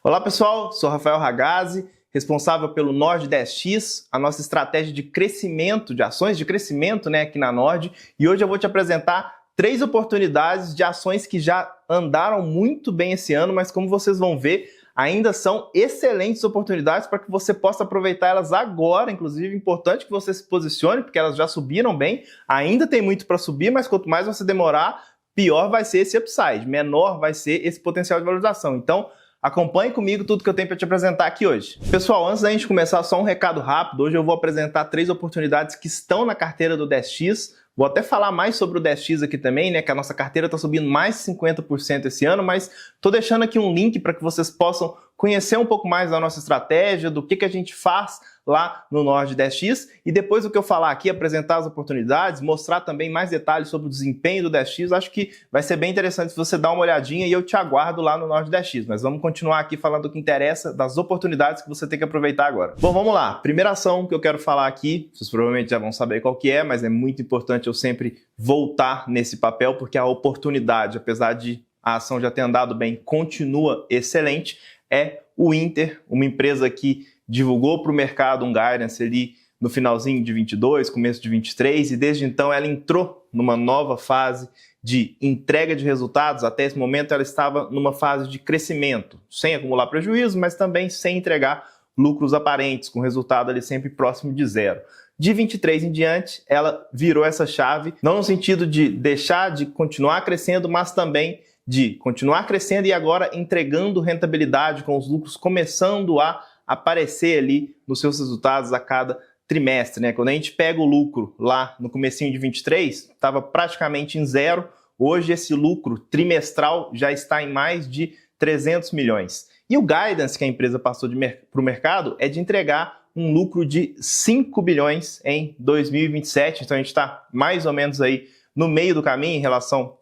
Olá pessoal, sou Rafael Ragazzi, responsável pelo Nord 10X, a nossa estratégia de crescimento, de ações de crescimento aqui na Nord, e hoje eu vou te apresentar 3 oportunidades de ações que já andaram muito bem esse ano, mas como vocês vão ver, ainda são excelentes oportunidades para que você possa aproveitar elas agora. Inclusive, é importante que você se posicione, porque elas já subiram bem, ainda tem muito para subir, mas quanto mais você demorar, pior vai ser esse upside, menor vai ser esse potencial de valorização. Então, acompanhe comigo tudo que eu tenho para te apresentar aqui hoje. Pessoal, antes da gente começar, só um recado rápido. Hoje eu vou apresentar 3 oportunidades que estão na carteira do 10X. Vou até falar mais sobre o 10X aqui também, que a nossa carteira está subindo mais de 50% esse ano, mas estou deixando aqui um link para que vocês possam conhecer um pouco mais da nossa estratégia, do que a gente faz lá no Nord 10X, e depois do que eu falar aqui, apresentar as oportunidades, mostrar também mais detalhes sobre o desempenho do 10X, acho que vai ser bem interessante se você dar uma olhadinha e eu te aguardo lá no Nord 10X, mas vamos continuar aqui falando do que interessa, das oportunidades que você tem que aproveitar agora. Bom, vamos lá. Primeira ação que eu quero falar aqui, vocês provavelmente já vão saber qual que é, mas é muito importante eu sempre voltar nesse papel, porque a oportunidade, apesar de a ação já ter andado bem, continua excelente, é o Inter, uma empresa que divulgou para o mercado um guidance ali no finalzinho de 22, começo de 23, e desde então ela entrou numa nova fase de entrega de resultados. Até esse momento ela estava numa fase de crescimento, sem acumular prejuízo, mas também sem entregar lucros aparentes, com resultado ali sempre próximo de zero. De 23 em diante, ela virou essa chave, não no sentido de deixar de continuar crescendo, mas também de continuar crescendo e agora entregando rentabilidade, com os lucros começando a aparecer ali nos seus resultados a cada trimestre. Quando a gente pega o lucro lá no comecinho de 23, estava praticamente em zero. Hoje esse lucro trimestral já está em mais de 300 milhões. E o guidance que a empresa passou para o mercado é de entregar um lucro de 5 bilhões em 2027. Então a gente está mais ou menos aí no meio do caminho em relação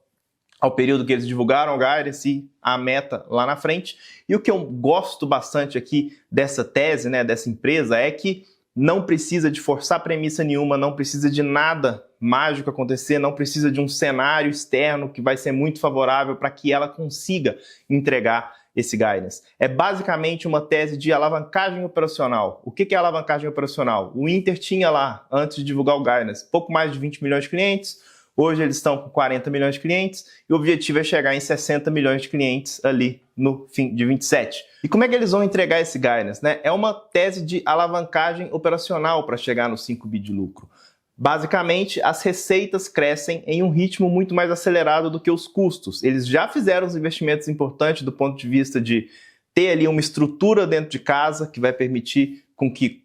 ao período que eles divulgaram o guidance e a meta lá na frente. E o que eu gosto bastante aqui dessa tese, dessa empresa, é que não precisa de forçar premissa nenhuma, não precisa de nada mágico acontecer, não precisa de um cenário externo que vai ser muito favorável para que ela consiga entregar esse guidance. É basicamente uma tese de alavancagem operacional. O que é alavancagem operacional? O Inter tinha lá, antes de divulgar o guidance, pouco mais de 20 milhões de clientes. Hoje eles estão com 40 milhões de clientes e o objetivo é chegar em 60 milhões de clientes ali no fim de 27. E como é que eles vão entregar esse guidance? É uma tese de alavancagem operacional para chegar no 5 bi de lucro. Basicamente, as receitas crescem em um ritmo muito mais acelerado do que os custos. Eles já fizeram os investimentos importantes do ponto de vista de ter ali uma estrutura dentro de casa que vai permitir com que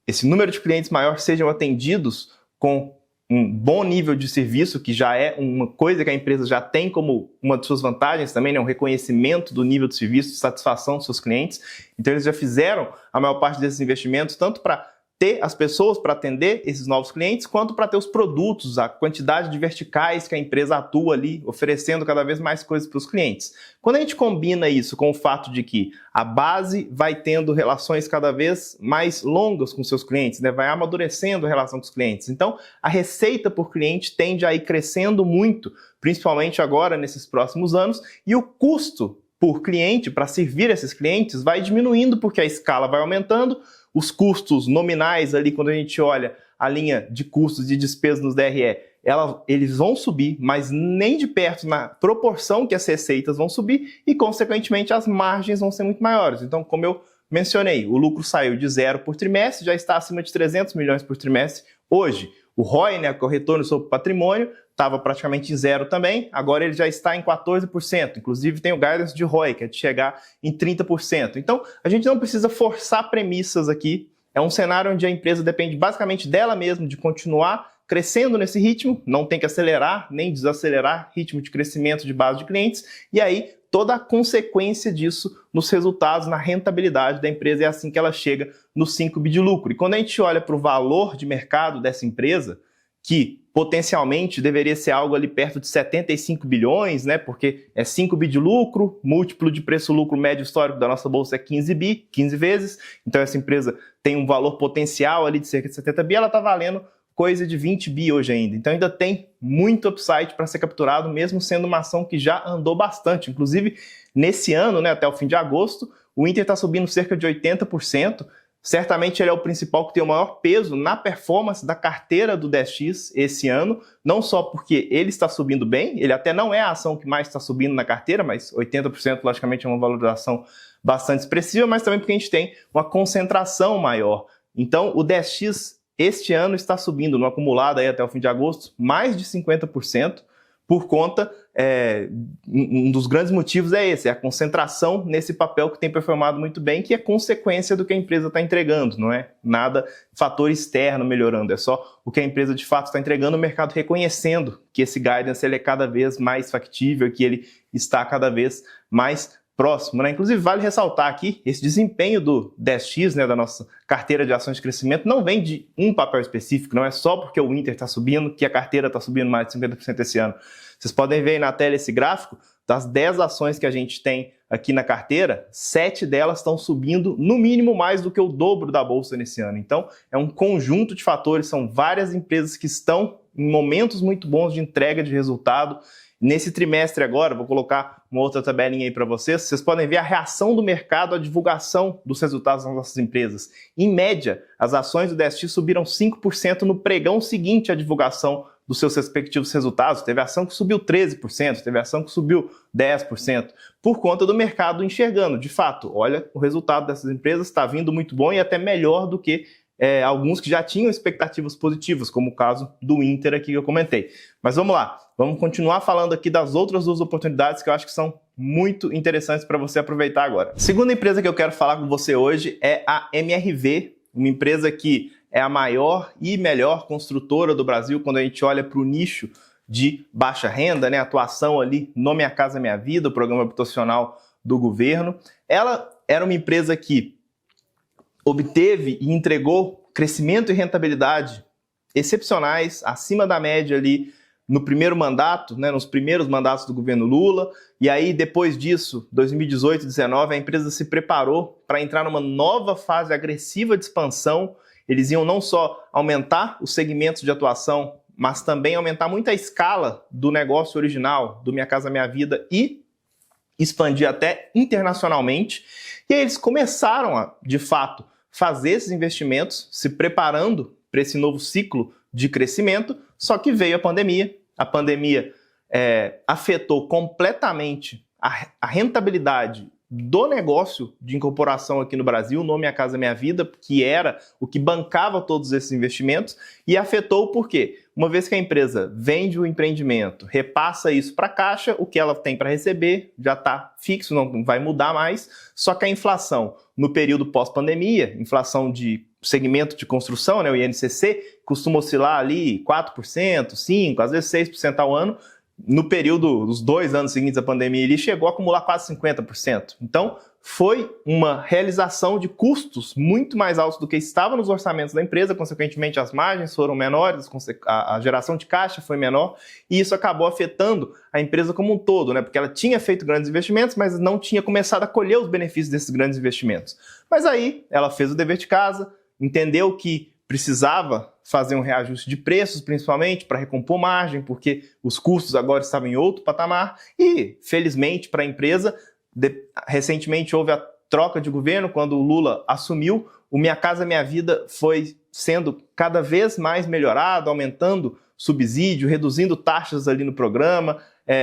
esse número de clientes maior sejam atendidos com um bom nível de serviço, que já é uma coisa que a empresa já tem como uma de suas vantagens também, um reconhecimento do nível de serviço, de satisfação dos seus clientes. Então eles já fizeram a maior parte desses investimentos, tanto para ter as pessoas para atender esses novos clientes, quanto para ter os produtos, a quantidade de verticais que a empresa atua ali, oferecendo cada vez mais coisas para os clientes. Quando a gente combina isso com o fato de que a base vai tendo relações cada vez mais longas com seus clientes, vai amadurecendo a relação com os clientes. Então, a receita por cliente tende a ir crescendo muito, principalmente agora nesses próximos anos, e o custo por cliente, para servir esses clientes, vai diminuindo porque a escala vai aumentando. Os custos nominais ali, quando a gente olha a linha de custos e despesas nos DRE, eles vão subir, mas nem de perto na proporção que as receitas vão subir e, consequentemente, as margens vão ser muito maiores. Então, como eu mencionei, o lucro saiu de 0 por trimestre, já está acima de 300 milhões por trimestre hoje. O ROI, que é o retorno sobre o patrimônio, estava praticamente em zero também, agora ele já está em 14%. Inclusive tem o guidance de ROI, que é de chegar em 30%. Então, a gente não precisa forçar premissas aqui. É um cenário onde a empresa depende basicamente dela mesma, de continuar crescendo nesse ritmo, não tem que acelerar nem desacelerar ritmo de crescimento de base de clientes, e aí toda a consequência disso nos resultados, na rentabilidade da empresa, é assim que ela chega no 5 bi de lucro. E quando a gente olha para o valor de mercado dessa empresa, que potencialmente deveria ser algo ali perto de 75 bilhões, porque é 5 bi de lucro, múltiplo de preço-lucro médio histórico da nossa bolsa é 15 bi, 15 vezes, então essa empresa tem um valor potencial ali de cerca de 70 bi, ela está valendo coisa de 20 bi hoje ainda. Então ainda tem muito upside para ser capturado, mesmo sendo uma ação que já andou bastante. Inclusive, nesse ano, até o fim de agosto, O Inter está subindo cerca de 80%. Certamente ele é o principal que tem o maior peso na performance da carteira do 10X esse ano, não só porque ele está subindo bem, ele até não é a ação que mais está subindo na carteira, mas 80% logicamente é uma valorização bastante expressiva, mas também porque a gente tem uma concentração maior. Então o 10X este ano está subindo no acumulado aí até o fim de agosto mais de 50%, por conta, um dos grandes motivos é esse, é a concentração nesse papel que tem performado muito bem, que é consequência do que a empresa está entregando, não é nada fator externo melhorando, é só o que a empresa de fato está entregando, o mercado reconhecendo que esse guidance ele é cada vez mais factível, que ele está cada vez mais próximo, né? Inclusive vale ressaltar aqui, esse desempenho do 10X, né, da nossa carteira de ações de crescimento, não vem de um papel específico, não é só porque o Inter está subindo que a carteira está subindo mais de 50% esse ano. Vocês podem ver aí na tela esse gráfico, das 10 ações que a gente tem aqui na carteira, 7 delas estão subindo no mínimo mais do que o dobro da bolsa nesse ano. Então é um conjunto de fatores, são várias empresas que estão em momentos muito bons de entrega de resultado. Nesse trimestre agora, vou colocar uma outra tabelinha aí para vocês, vocês podem ver a reação do mercado à divulgação dos resultados das nossas empresas. Em média, as ações do 10X subiram 5% no pregão seguinte à divulgação dos seus respectivos resultados. Teve ação que subiu 13%, teve ação que subiu 10%, por conta do mercado enxergando. De fato, olha, o resultado dessas empresas está vindo muito bom e até melhor do que alguns que já tinham expectativas positivas, como o caso do Inter aqui que eu comentei. Mas vamos lá, vamos continuar falando aqui das outras duas oportunidades que eu acho que são muito interessantes para você aproveitar agora. A segunda empresa que eu quero falar com você hoje é a MRV, uma empresa que é a maior e melhor construtora do Brasil quando a gente olha para o nicho de baixa renda, né? Atuação ali no Minha Casa Minha Vida, o programa habitacional do governo. Ela era uma empresa que obteve e entregou crescimento e rentabilidade excepcionais, acima da média ali no primeiro mandato, né, nos primeiros mandatos do governo Lula, e aí depois disso, 2018 e 2019, a empresa se preparou para entrar numa nova fase agressiva de expansão. Eles iam não só aumentar os segmentos de atuação, mas também aumentar muito a escala do negócio original, do Minha Casa Minha Vida, e expandir até internacionalmente. E aí eles começaram a, de fato, fazer esses investimentos, se preparando para esse novo ciclo de crescimento, só que veio a pandemia. A pandemia afetou completamente a rentabilidade do negócio de incorporação aqui no Brasil, no Minha Casa Minha Vida, que era o que bancava todos esses investimentos, e afetou por quê? Uma vez que a empresa vende o empreendimento, repassa isso para a Caixa, o que ela tem para receber já está fixo, não vai mudar mais, só que a inflação no período pós-pandemia, inflação de segmento de construção, né, o INCC, costuma oscilar ali 4%, 5%, às vezes 6% ao ano. No período dos 2 anos seguintes à pandemia, ele chegou a acumular quase 50%. Então, foi uma realização de custos muito mais altos do que estava nos orçamentos da empresa, consequentemente as margens foram menores, a geração de caixa foi menor, e isso acabou afetando a empresa como um todo, né? Porque ela tinha feito grandes investimentos, mas não tinha começado a colher os benefícios desses grandes investimentos. Mas aí, ela fez o dever de casa, entendeu que precisava fazer um reajuste de preços, principalmente para recompor margem, porque os custos agora estavam em outro patamar, e, felizmente para a empresa, recentemente houve a troca de governo, quando o Lula assumiu, o Minha Casa Minha Vida foi sendo cada vez mais melhorado, aumentando subsídio, reduzindo taxas ali no programa,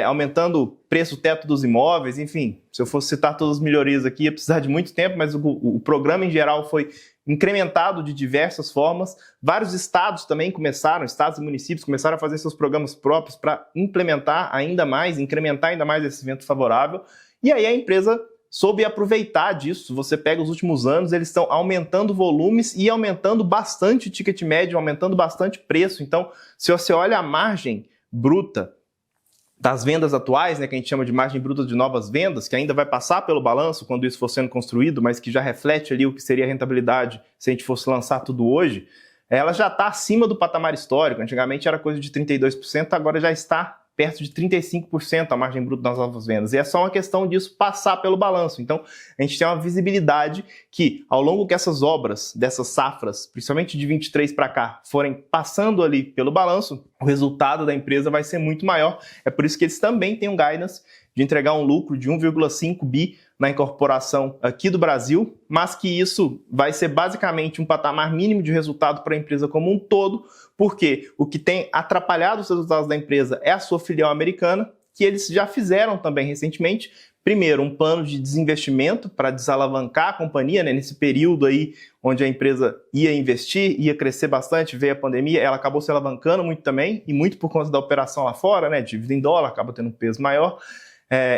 aumentando o preço-teto dos imóveis, enfim, se eu fosse citar todas as melhorias aqui, ia precisar de muito tempo, mas o programa em geral foi incrementado de diversas formas. Vários estados também começaram, estados e municípios começaram a fazer seus programas próprios para implementar ainda mais, incrementar ainda mais esse evento favorável. E aí a empresa soube aproveitar disso. Você pega os últimos anos, eles estão aumentando volumes e aumentando bastante o ticket médio, aumentando bastante preço. Então, se você olha a margem bruta das vendas atuais, né, que a gente chama de margem bruta de novas vendas, que ainda vai passar pelo balanço quando isso for sendo construído, mas que já reflete ali o que seria a rentabilidade se a gente fosse lançar tudo hoje, ela já está acima do patamar histórico. Antigamente era coisa de 32%, agora já está perto de 35% a margem bruta das novas vendas. E é só uma questão disso passar pelo balanço. Então, a gente tem uma visibilidade que, ao longo que essas obras, dessas safras, principalmente de 23 para cá, forem passando ali pelo balanço, o resultado da empresa vai ser muito maior. É por isso que eles também têm um guidance de entregar um lucro de 1,5 bi na incorporação aqui do Brasil, mas que isso vai ser basicamente um patamar mínimo de resultado para a empresa como um todo, porque o que tem atrapalhado os resultados da empresa é a sua filial americana, que eles já fizeram também recentemente. Primeiro, um plano de desinvestimento para desalavancar a companhia, né? Nesse período aí onde a empresa ia investir, ia crescer bastante, veio a pandemia, ela acabou se alavancando muito também, e muito por conta da operação lá fora, né? Dívida em dólar, acaba tendo um peso maior.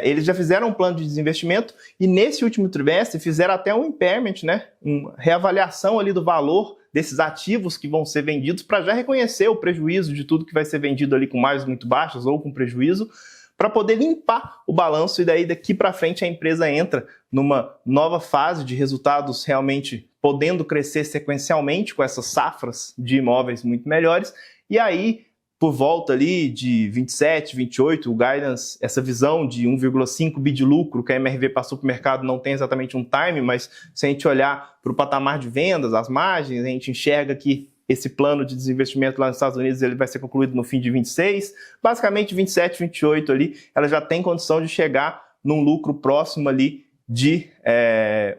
Eles já fizeram um plano de desinvestimento e nesse último trimestre fizeram até um impairment, né? Uma reavaliação ali do valor desses ativos que vão ser vendidos para já reconhecer o prejuízo de tudo que vai ser vendido ali com margens muito baixas ou com prejuízo, para poder limpar o balanço, e daí daqui para frente a empresa entra numa nova fase de resultados realmente podendo crescer sequencialmente com essas safras de imóveis muito melhores. E aí, por volta ali de 27, 28, o guidance, essa visão de 1,5 bi de lucro que a MRV passou para o mercado não tem exatamente um time, mas se a gente olhar para o patamar de vendas, as margens, a gente enxerga que esse plano de desinvestimento lá nos Estados Unidos ele vai ser concluído no fim de 26, basicamente 27, 28 ali, ela já tem condição de chegar num lucro próximo ali de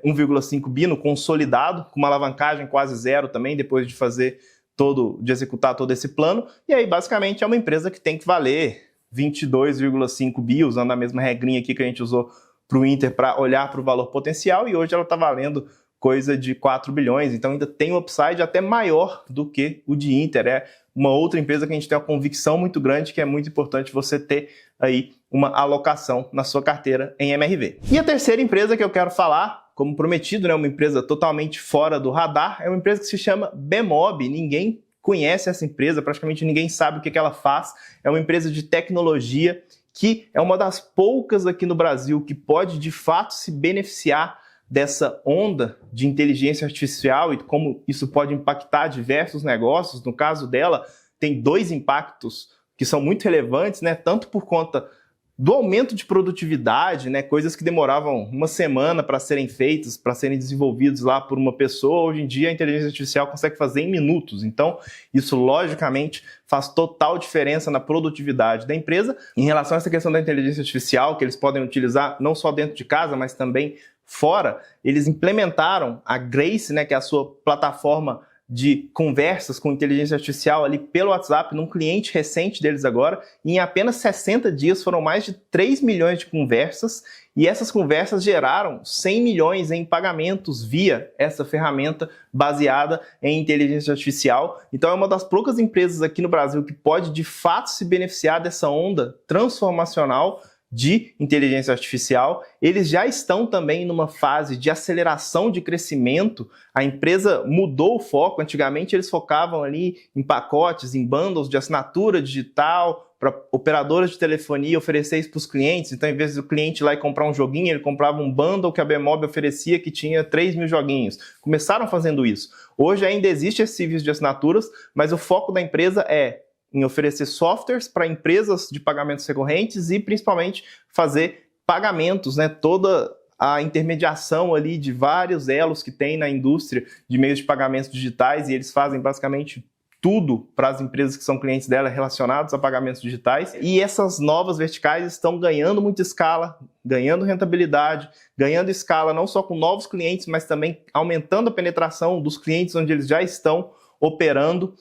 1,5 bi no consolidado, com uma alavancagem quase zero também, depois de executar todo esse plano, e aí basicamente é uma empresa que tem que valer 22,5 bi, usando a mesma regrinha aqui que a gente usou para o Inter para olhar para o valor potencial, e hoje ela está valendo coisa de 4 bilhões, então ainda tem um upside até maior do que o de Inter. É uma outra empresa que a gente tem uma convicção muito grande, que é muito importante você ter aí uma alocação na sua carteira em MRV. E a terceira empresa que eu quero falar, como prometido, né, uma empresa totalmente fora do radar, é uma empresa que se chama Bemob. Ninguém conhece essa empresa, praticamente ninguém sabe o que ela faz. É uma empresa de tecnologia que é uma das poucas aqui no Brasil que pode de fato se beneficiar dessa onda de inteligência artificial e como isso pode impactar diversos negócios. No caso dela, tem dois impactos que são muito relevantes, né? Tanto por conta do aumento de produtividade, né? Coisas que demoravam uma semana para serem feitas, para serem desenvolvidos lá por uma pessoa, hoje em dia a inteligência artificial consegue fazer em minutos. Então, isso logicamente faz total diferença na produtividade da empresa. Em relação a essa questão da inteligência artificial, que eles podem utilizar não só dentro de casa, mas também fora, eles implementaram a Grace, né, que é a sua plataforma de conversas com inteligência artificial ali pelo WhatsApp, num cliente recente deles agora, e em apenas 60 dias foram mais de 3 milhões de conversas, e essas conversas geraram 100 milhões em pagamentos via essa ferramenta baseada em inteligência artificial. Então é uma das poucas empresas aqui no Brasil que pode de fato se beneficiar dessa onda transformacional de inteligência artificial. Eles já estão também numa fase de aceleração de crescimento. A empresa mudou o foco. Antigamente eles focavam ali em pacotes, em bundles de assinatura digital, para operadoras de telefonia oferecer isso para os clientes. Então, em vez do cliente ir lá e comprar um joguinho, ele comprava um bundle que a Bemob oferecia que tinha 3 mil joguinhos. Começaram fazendo isso. Hoje ainda existe esse serviço de assinaturas, mas o foco da empresa é em oferecer softwares para empresas de pagamentos recorrentes e principalmente fazer pagamentos, né? Toda a intermediação ali de vários elos que tem na indústria de meios de pagamentos digitais, e eles fazem basicamente tudo para as empresas que são clientes dela relacionados a pagamentos digitais. E essas novas verticais estão ganhando muita escala, ganhando rentabilidade, ganhando escala não só com novos clientes, mas também aumentando a penetração dos clientes onde eles já estão operando.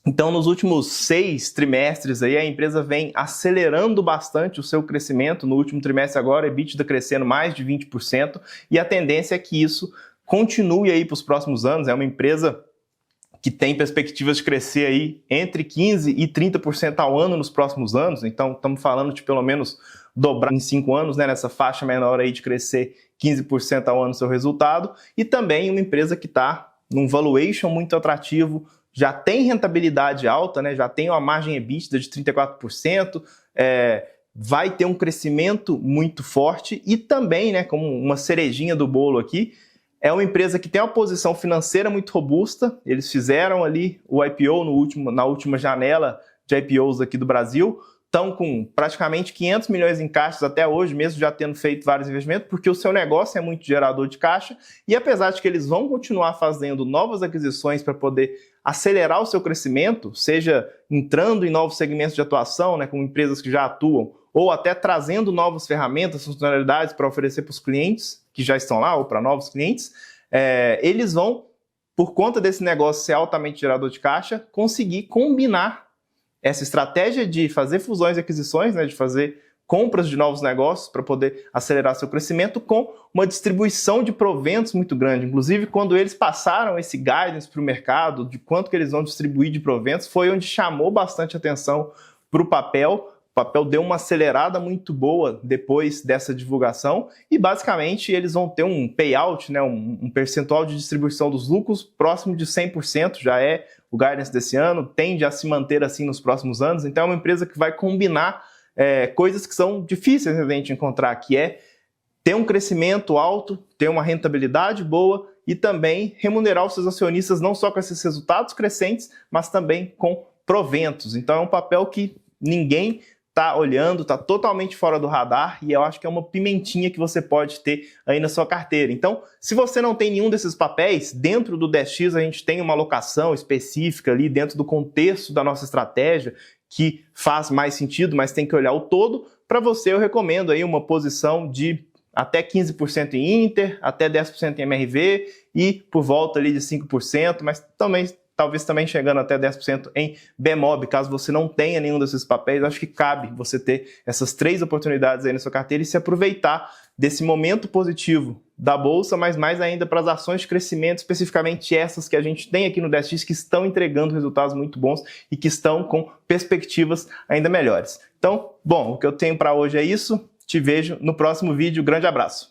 Então, nos últimos 6 trimestres, aí, a empresa vem acelerando bastante o seu crescimento. No último trimestre agora, a EBITDA crescendo mais de 20%, e a tendência é que isso continue aí para os próximos anos. É uma empresa que tem perspectivas de crescer aí entre 15% e 30% ao ano nos próximos anos. Então, estamos falando de pelo menos dobrar em 5 anos, né, nessa faixa menor aí de crescer 15% ao ano seu resultado. E também uma empresa que está num valuation muito atrativo, já tem rentabilidade alta, né? Já tem uma margem EBITDA de 34%, vai ter um crescimento muito forte e também, né, como uma cerejinha do bolo aqui, é uma empresa que tem uma posição financeira muito robusta. Eles fizeram ali o IPO na última janela de IPOs aqui do Brasil, estão com praticamente 500 milhões em caixas até hoje, mesmo já tendo feito vários investimentos, porque o seu negócio é muito gerador de caixa, e apesar de que eles vão continuar fazendo novas aquisições para poder acelerar o seu crescimento, seja entrando em novos segmentos de atuação, né, com empresas que já atuam, ou até trazendo novas ferramentas, funcionalidades para oferecer para os clientes que já estão lá, ou para novos clientes, eles vão, por conta desse negócio ser altamente gerador de caixa, conseguir combinar essa estratégia de fazer fusões e aquisições, né, de fazer compras de novos negócios para poder acelerar seu crescimento com uma distribuição de proventos muito grande. Inclusive, quando eles passaram esse guidance para o mercado de quanto que eles vão distribuir de proventos, foi onde chamou bastante atenção para o papel. O papel deu uma acelerada muito boa depois dessa divulgação e, basicamente, eles vão ter um payout, né, um percentual de distribuição dos lucros próximo de 100%, já é o guidance desse ano, tende a se manter assim nos próximos anos. Então, é uma empresa que vai combinar coisas que são difíceis de a gente encontrar, que é ter um crescimento alto, ter uma rentabilidade boa e também remunerar os seus acionistas não só com esses resultados crescentes, mas também com proventos. Então, é um papel que ninguém está olhando, está totalmente fora do radar e eu acho que é uma pimentinha que você pode ter aí na sua carteira. Então, se você não tem nenhum desses papéis, dentro do 10X a gente tem uma alocação específica ali dentro do contexto da nossa estratégia que faz mais sentido, mas tem que olhar o todo. Para você, eu recomendo aí uma posição de até 15% em Inter, até 10% em MRV e por volta ali de 5%, mas também talvez também chegando até 10% em Bemob, caso você não tenha nenhum desses papéis. Acho que cabe você ter essas 3 oportunidades aí na sua carteira e se aproveitar desse momento positivo da Bolsa, mas mais ainda para as ações de crescimento, especificamente essas que a gente tem aqui no 10X, que estão entregando resultados muito bons e que estão com perspectivas ainda melhores. Então, bom, o que eu tenho para hoje é isso. Te vejo no próximo vídeo. Grande abraço!